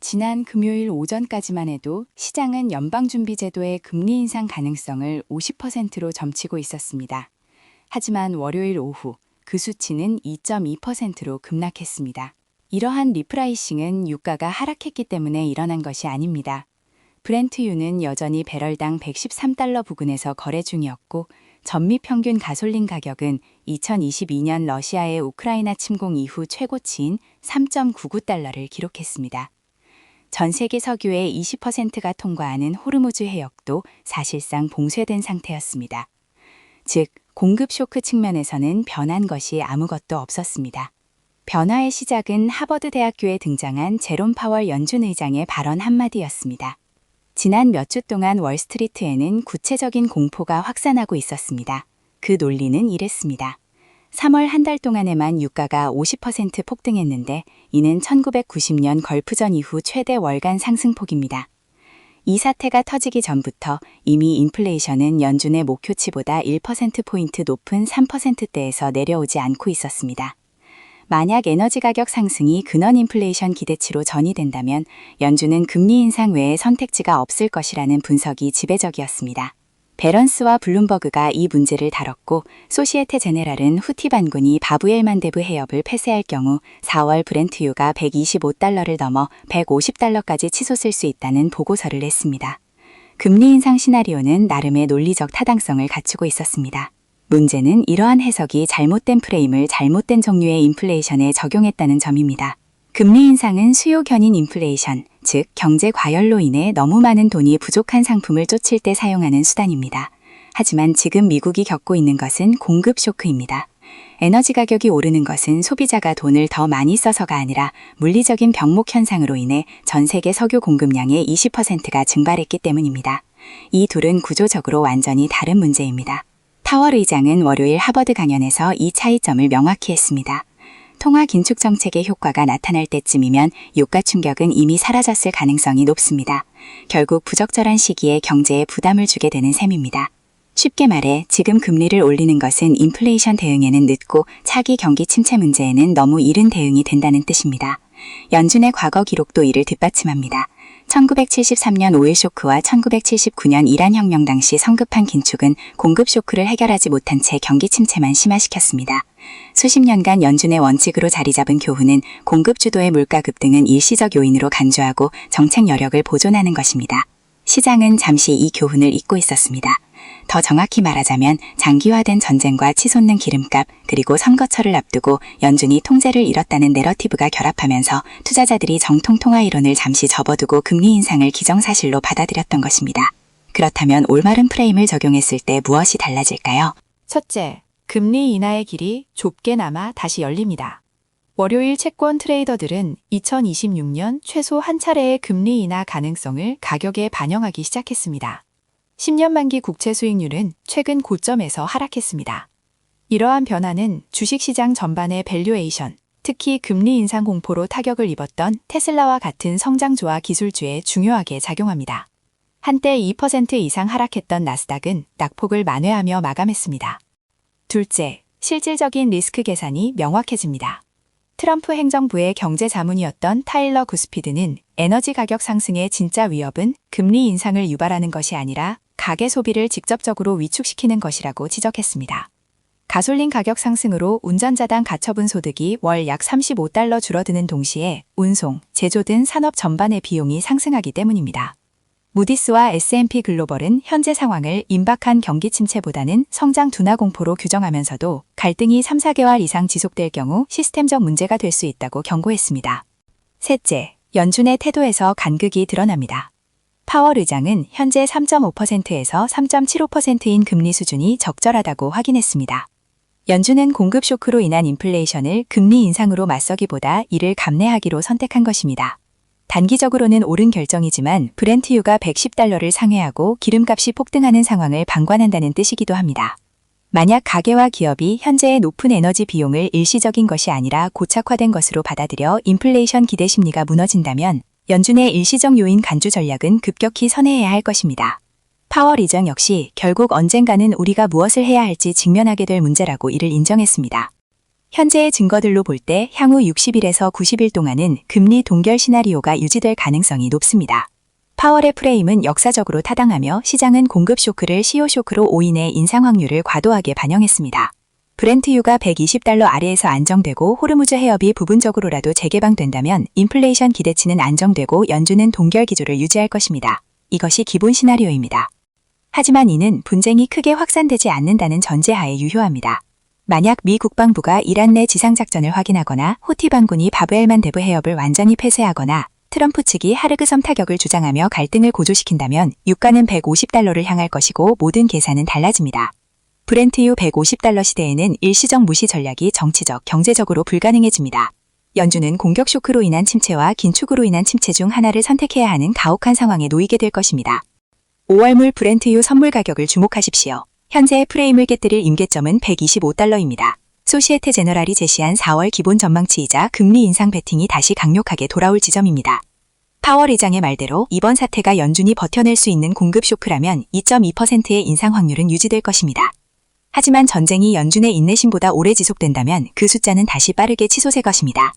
지난 금요일 오전까지만 해도 시장은 연방준비제도의 금리 인상 가능성을 50%로 점치고 있었습니다. 하지만 월요일 오후 그 수치는 2.2%로 급락했습니다. 이러한 리프라이싱은 유가가 하락했기 때문에 일어난 것이 아닙니다. 브렌트유는 여전히 배럴당 113달러 부근에서 거래 중이었고 전미 평균 가솔린 가격은 2022년 러시아의 우크라이나 침공 이후 최고치인 3.99달러를 기록했습니다. 전 세계 석유의 20%가 통과하는 호르무즈 해역도 사실상 봉쇄된 상태였습니다. 즉, 공급 쇼크 측면에서는 변한 것이 아무것도 없었습니다. 변화의 시작은 하버드 대학교에 등장한 제롬 파월 연준 의장의 발언 한마디였습니다. 지난 몇 주 동안 월스트리트에는 구체적인 공포가 확산하고 있었습니다. 그 논리는 이랬습니다. 3월 한 달 동안에만 유가가 50% 폭등했는데 이는 1990년 걸프전 이후 최대 월간 상승폭입니다. 이 사태가 터지기 전부터 이미 인플레이션은 연준의 목표치보다 1%포인트 높은 3%대에서 내려오지 않고 있었습니다. 만약 에너지 가격 상승이 근원 인플레이션 기대치로 전이된다면 연준은 금리 인상 외에 선택지가 없을 것이라는 분석이 지배적이었습니다. 베런스와 블룸버그가 이 문제를 다뤘고 소시에테 제네랄은 후티 반군이 바브엘만데브 해협을 폐쇄할 경우 4월 브렌트유가 125달러를 넘어 150달러까지 치솟을 수 있다는 보고서를 냈습니다. 금리 인상 시나리오는 나름의 논리적 타당성을 갖추고 있었습니다. 문제는 이러한 해석이 잘못된 프레임을 잘못된 종류의 인플레이션에 적용했다는 점입니다. 금리 인상은 수요 견인 인플레이션, 즉 경제 과열로 인해 너무 많은 돈이 부족한 상품을 쫓을 때 사용하는 수단입니다. 하지만 지금 미국이 겪고 있는 것은 공급 쇼크입니다. 에너지 가격이 오르는 것은 소비자가 돈을 더 많이 써서가 아니라 물리적인 병목 현상으로 인해 전 세계 석유 공급량의 20%가 증발했기 때문입니다. 이 둘은 구조적으로 완전히 다른 문제입니다. 파월 의장은 월요일 하버드 강연에서 이 차이점을 명확히 했습니다. 통화 긴축 정책의 효과가 나타날 때쯤이면 유가 충격은 이미 사라졌을 가능성이 높습니다. 결국 부적절한 시기에 경제에 부담을 주게 되는 셈입니다. 쉽게 말해 지금 금리를 올리는 것은 인플레이션 대응에는 늦고 차기 경기 침체 문제에는 너무 이른 대응이 된다는 뜻입니다. 연준의 과거 기록도 이를 뒷받침합니다. 1973년 오일 쇼크와 1979년 이란 혁명 당시 성급한 긴축은 공급 쇼크를 해결하지 못한 채 경기 침체만 심화시켰습니다. 수십 년간 연준의 원칙으로 자리 잡은 교훈은 공급 주도의 물가 급등은 일시적 요인으로 간주하고 정책 여력을 보존하는 것입니다. 시장은 잠시 이 교훈을 잊고 있었습니다. 더 정확히 말하자면 장기화된 전쟁과 치솟는 기름값 그리고 선거철을 앞두고 연준이 통제를 잃었다는 내러티브가 결합하면서 투자자들이 정통 통화 이론을 잠시 접어두고 금리 인상을 기정사실로 받아들였던 것입니다. 그렇다면 올바른 프레임을 적용했을 때 무엇이 달라질까요? 첫째, 금리 인하의 길이 좁게나마 다시 열립니다. 월요일 채권 트레이더들은 2026년 최소 한 차례의 금리 인하 가능성을 가격에 반영하기 시작했습니다. 10년 만기 국채 수익률은 최근 고점에서 하락했습니다. 이러한 변화는 주식시장 전반의 밸류에이션, 특히 금리 인상 공포로 타격을 입었던 테슬라와 같은 성장주와 기술주에 중요하게 작용합니다. 한때 2% 이상 하락했던 나스닥은 낙폭을 만회하며 마감했습니다. 둘째, 실질적인 리스크 계산이 명확해집니다. 트럼프 행정부의 경제 자문이었던 타일러 구스피드는 에너지 가격 상승의 진짜 위협은 금리 인상을 유발하는 것이 아니라 가계 소비를 직접적으로 위축시키는 것이라고 지적했습니다. 가솔린 가격 상승으로 운전자당 가처분 소득이 월 약 35달러 줄어드는 동시에 운송, 제조 등 산업 전반의 비용이 상승하기 때문입니다. 무디스와 S&P 글로벌은 현재 상황을 임박한 경기 침체보다는 성장 둔화 공포로 규정하면서도 갈등이 3-4개월 이상 지속될 경우 시스템적 문제가 될 수 있다고 경고했습니다. 셋째, 연준의 태도에서 간극이 드러납니다. 파월 의장은 현재 3.5%에서 3.75%인 금리 수준이 적절하다고 확인했습니다. 연준은 공급 쇼크로 인한 인플레이션을 금리 인상으로 맞서기보다 이를 감내하기로 선택한 것입니다. 단기적으로는 옳은 결정이지만 브렌트유가 110달러를 상회하고 기름값이 폭등하는 상황을 방관한다는 뜻이기도 합니다. 만약 가계와 기업이 현재의 높은 에너지 비용을 일시적인 것이 아니라 고착화된 것으로 받아들여 인플레이션 기대 심리가 무너진다면 연준의 일시적 요인 간주 전략은 급격히 선회해야 할 것입니다. 파월 의장 역시 결국 언젠가는 우리가 무엇을 해야 할지 직면하게 될 문제라고 이를 인정했습니다. 현재의 증거들로 볼 때 향후 60일에서 90일 동안은 금리 동결 시나리오가 유지될 가능성이 높습니다. 파월의 프레임은 역사적으로 타당하며 시장은 공급 쇼크를 시효 쇼크로 오인해 인상 확률을 과도하게 반영했습니다. 브렌트유가 120달러 아래에서 안정되고 호르무즈 해협이 부분적으로라도 재개방된다면 인플레이션 기대치는 안정되고 연준은 동결 기조를 유지할 것입니다. 이것이 기본 시나리오입니다. 하지만 이는 분쟁이 크게 확산되지 않는다는 전제하에 유효합니다. 만약 미 국방부가 이란 내 지상작전을 확인하거나 호티 반군이 바브엘만 대부 해협을 완전히 폐쇄하거나 트럼프 측이 하르그섬 타격을 주장하며 갈등을 고조시킨다면 유가는 150달러를 향할 것이고 모든 계산은 달라집니다. 브렌트유 150달러 시대에는 일시적 무시 전략이 정치적, 경제적으로 불가능해집니다. 연준은 공격 쇼크로 인한 침체와 긴축으로 인한 침체 중 하나를 선택해야 하는 가혹한 상황에 놓이게 될 것입니다. 5월물 브렌트유 선물 가격을 주목하십시오. 현재의 프레임을 깨뜨릴 임계점은 125달러입니다. 소시에테 제너럴이 제시한 4월 기본 전망치이자 금리 인상 베팅이 다시 강력하게 돌아올 지점입니다. 파월 의장의 말대로 이번 사태가 연준이 버텨낼 수 있는 공급 쇼크라면 2.2%의 인상 확률은 유지될 것입니다. 하지만 전쟁이 연준의 인내심보다 오래 지속된다면 그 숫자는 다시 빠르게 치솟을 것입니다.